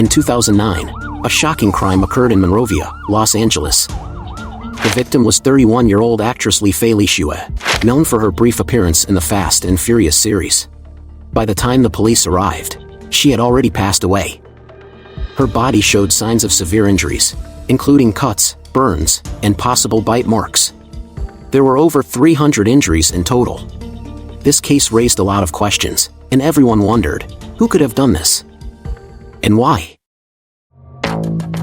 In 2009, a shocking crime occurred in Monrovia, Los Angeles. The victim was 31-year-old actress Fei Lixue, known for her brief appearance in the Fast and Furious series. By the time the police arrived, she had already passed away. Her body showed signs of severe injuries, including cuts, burns, and possible bite marks. There were over 300 injuries in total. This case raised a lot of questions, and everyone wondered, who could have done this? And why?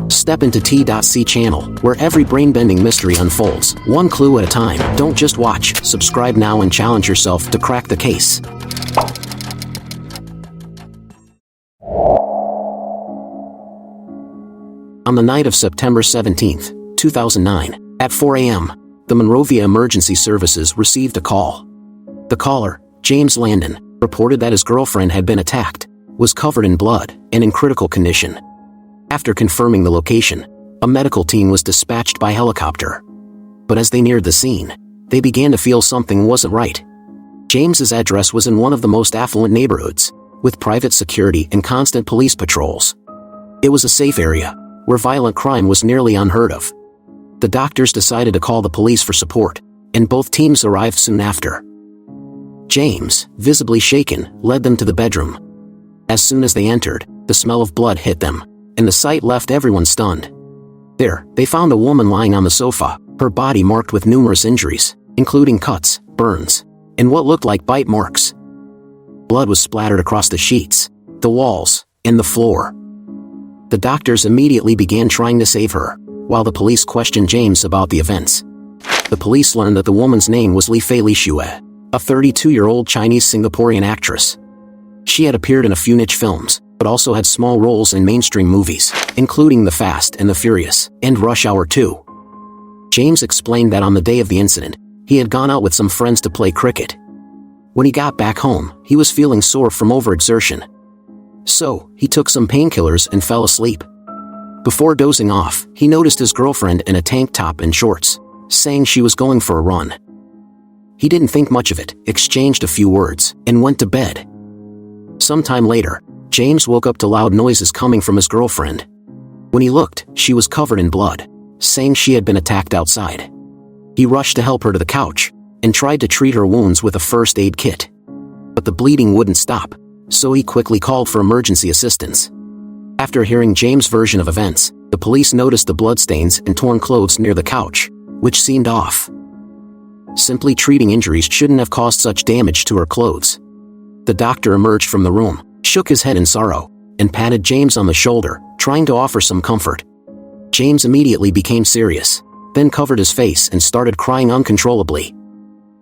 Step into T.C channel, where every brain-bending mystery unfolds, one clue at a time. Don't just watch, subscribe now and challenge yourself to crack the case. On the night of September 17, 2009, at 4 a.m., the Monrovia Emergency Services received a call. The caller, James Landon, reported that his girlfriend had been attacked, was covered in blood, and in critical condition. After confirming the location, a medical team was dispatched by helicopter. But as they neared the scene, they began to feel something wasn't right. James's address was in one of the most affluent neighborhoods, with private security and constant police patrols. It was a safe area, where violent crime was nearly unheard of. The doctors decided to call the police for support, and both teams arrived soon after. James, visibly shaken, led them to the bedroom. As soon as they entered, the smell of blood hit them, and the sight left everyone stunned. There, they found a woman lying on the sofa, her body marked with numerous injuries, including cuts, burns, and what looked like bite marks. Blood was splattered across the sheets, the walls, and the floor. The doctors immediately began trying to save her, while the police questioned James about the events. The police learned that the woman's name was Fei Lixue, a 32-year-old Chinese Singaporean actress. She had appeared in a few niche films, but also had small roles in mainstream movies, including The Fast and the Furious, and Rush Hour 2. James explained that on the day of the incident, he had gone out with some friends to play cricket. When he got back home, he was feeling sore from overexertion. So, he took some painkillers and fell asleep. Before dozing off, he noticed his girlfriend in a tank top and shorts, saying she was going for a run. He didn't think much of it, exchanged a few words, and went to bed. Sometime later, James woke up to loud noises coming from his girlfriend. When he looked, she was covered in blood, saying she had been attacked outside. He rushed to help her to the couch, and tried to treat her wounds with a first aid kit. But the bleeding wouldn't stop, so he quickly called for emergency assistance. After hearing James' version of events, the police noticed the bloodstains and torn clothes near the couch, which seemed off. Simply treating injuries shouldn't have caused such damage to her clothes. The doctor emerged from the room, shook his head in sorrow, and patted James on the shoulder, trying to offer some comfort. James immediately became serious, then covered his face and started crying uncontrollably.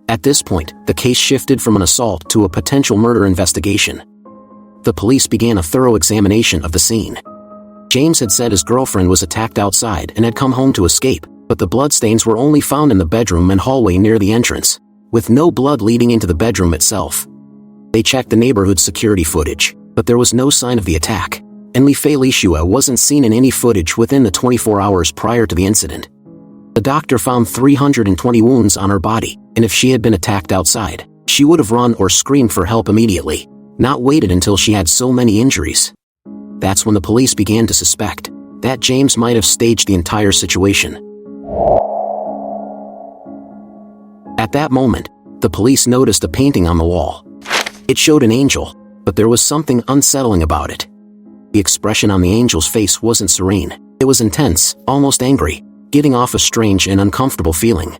At this point, the case shifted from an assault to a potential murder investigation. The police began a thorough examination of the scene. James had said his girlfriend was attacked outside and had come home to escape, but the bloodstains were only found in the bedroom and hallway near the entrance, with no blood leading into the bedroom itself. They checked the neighborhood security footage, but there was no sign of the attack, and Fei Lixue wasn't seen in any footage within the 24 hours prior to the incident. The doctor found 320 wounds on her body, and if she had been attacked outside, she would have run or screamed for help immediately, not waited until she had so many injuries. That's when the police began to suspect that James might have staged the entire situation. At that moment, the police noticed a painting on the wall. It showed an angel, but there was something unsettling about it. The expression on the angel's face wasn't serene, it was intense, almost angry, giving off a strange and uncomfortable feeling.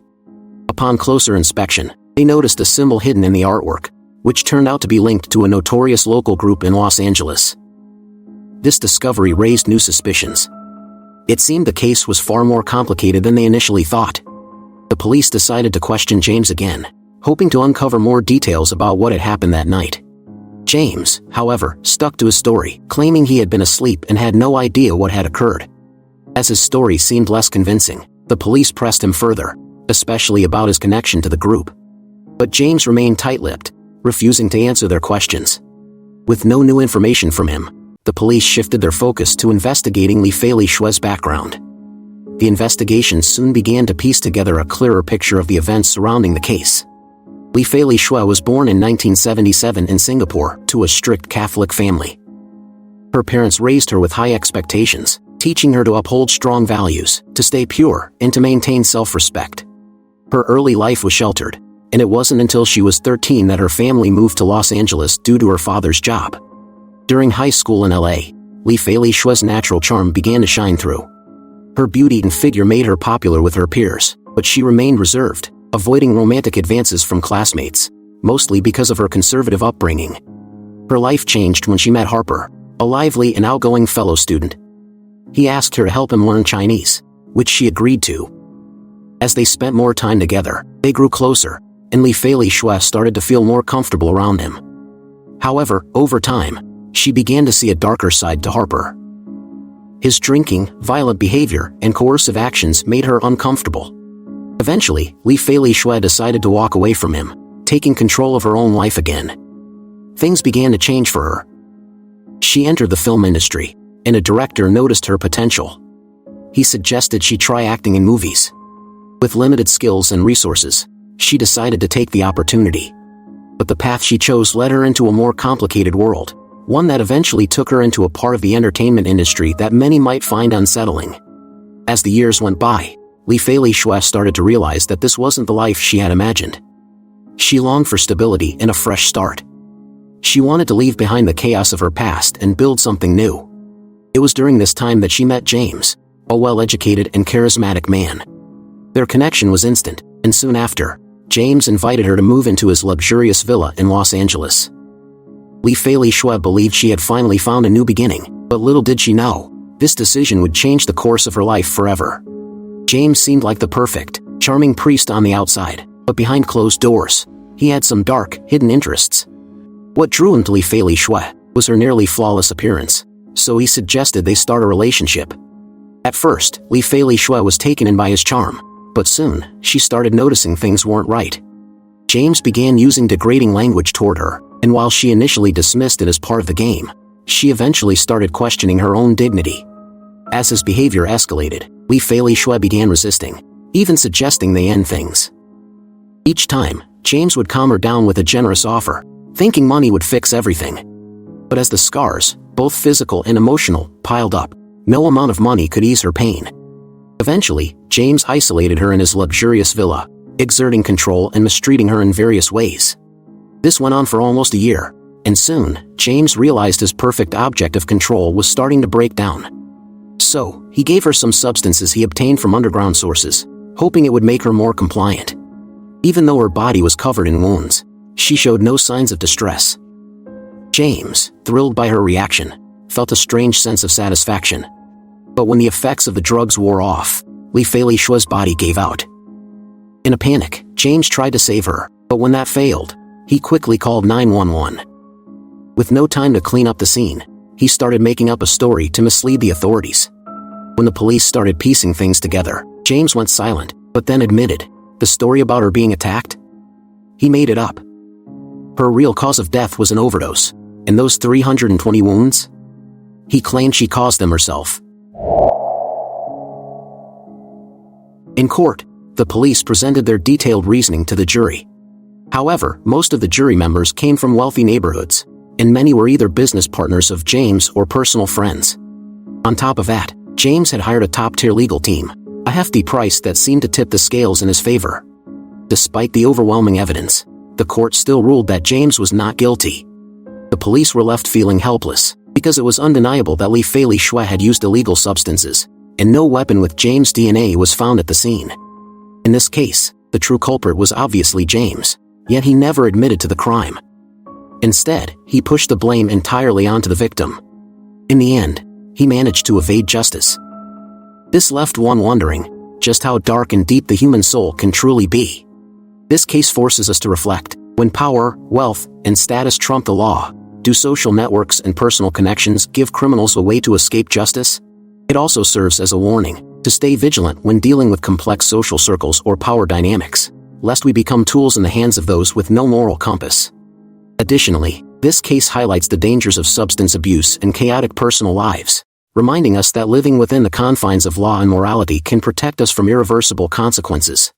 Upon closer inspection, they noticed a symbol hidden in the artwork, which turned out to be linked to a notorious local group in Los Angeles. This discovery raised new suspicions. It seemed the case was far more complicated than they initially thought. The police decided to question James again, hoping to uncover more details about what had happened that night. James, however, stuck to his story, claiming he had been asleep and had no idea what had occurred. As his story seemed less convincing, the police pressed him further, especially about his connection to the group. But James remained tight-lipped, refusing to answer their questions. With no new information from him, the police shifted their focus to investigating Fei Lixue's background. The investigation soon began to piece together a clearer picture of the events surrounding the case. Fei Lixue was born in 1977 in Singapore to a strict Catholic family. Her parents raised her with high expectations, teaching her to uphold strong values, to stay pure, and to maintain self-respect. Her early life was sheltered, and it wasn't until she was 13 that her family moved to Los Angeles due to her father's job. During high school in LA, Fei Lixue's natural charm began to shine through. Her beauty and figure made her popular with her peers, but she remained reserved, avoiding romantic advances from classmates, mostly because of her conservative upbringing. Her life changed when she met Harper, a lively and outgoing fellow student. He asked her to help him learn Chinese, which she agreed to. As they spent more time together, they grew closer, and Fei Lixue started to feel more comfortable around him. However, over time, she began to see a darker side to Harper. His drinking, violent behavior, and coercive actions made her uncomfortable. Eventually, Fei Lixue decided to walk away from him, taking control of her own life again. Things began to change for her. She entered the film industry, and a director noticed her potential. He suggested she try acting in movies. With limited skills and resources, she decided to take the opportunity. But the path she chose led her into a more complicated world, one that eventually took her into a part of the entertainment industry that many might find unsettling. As the years went by, Fei Lixue started to realize that this wasn't the life she had imagined. She longed for stability and a fresh start. She wanted to leave behind the chaos of her past and build something new. It was during this time that she met James, a well-educated and charismatic man. Their connection was instant, and soon after, James invited her to move into his luxurious villa in Los Angeles. Fei Lixue believed she had finally found a new beginning, but little did she know, this decision would change the course of her life forever. James seemed like the perfect, charming priest on the outside, but behind closed doors, he had some dark, hidden interests. What drew him to Fei Lixue was her nearly flawless appearance, so he suggested they start a relationship. At first, Fei Lixue was taken in by his charm, but soon, she started noticing things weren't right. James began using degrading language toward her, and while she initially dismissed it as part of the game, she eventually started questioning her own dignity. As his behavior escalated, Fei Lixue began resisting, even suggesting they end things. Each time, James would calm her down with a generous offer, thinking money would fix everything. But as the scars, both physical and emotional, piled up, no amount of money could ease her pain. Eventually, James isolated her in his luxurious villa, exerting control and mistreating her in various ways. This went on for almost a year, and soon, James realized his perfect object of control was starting to break down. So, he gave her some substances he obtained from underground sources, hoping it would make her more compliant. Even though her body was covered in wounds, she showed no signs of distress. James, thrilled by her reaction, felt a strange sense of satisfaction. But when the effects of the drugs wore off, Fei Lixue's body gave out. In a panic, James tried to save her, but when that failed, he quickly called 911. With no time to clean up the scene, he started making up a story to mislead the authorities. When the police started piecing things together, James went silent, but then admitted, the story about her being attacked? He made it up. Her real cause of death was an overdose, and those 320 wounds? He claimed she caused them herself. In court, the police presented their detailed reasoning to the jury. However, most of the jury members came from wealthy neighborhoods, and many were either business partners of James or personal friends. On top of that, James had hired a top-tier legal team, a hefty price that seemed to tip the scales in his favor. Despite the overwhelming evidence, the court still ruled that James was not guilty. The police were left feeling helpless, because it was undeniable that Fei Lixue had used illegal substances, and no weapon with James' DNA was found at the scene. In this case, the true culprit was obviously James, yet he never admitted to the crime. Instead, he pushed the blame entirely onto the victim. In the end, he managed to evade justice. This left one wondering just how dark and deep the human soul can truly be. This case forces us to reflect, when power, wealth, and status trump the law, do social networks and personal connections give criminals a way to escape justice? It also serves as a warning to stay vigilant when dealing with complex social circles or power dynamics, lest we become tools in the hands of those with no moral compass. Additionally, this case highlights the dangers of substance abuse and chaotic personal lives, reminding us that living within the confines of law and morality can protect us from irreversible consequences.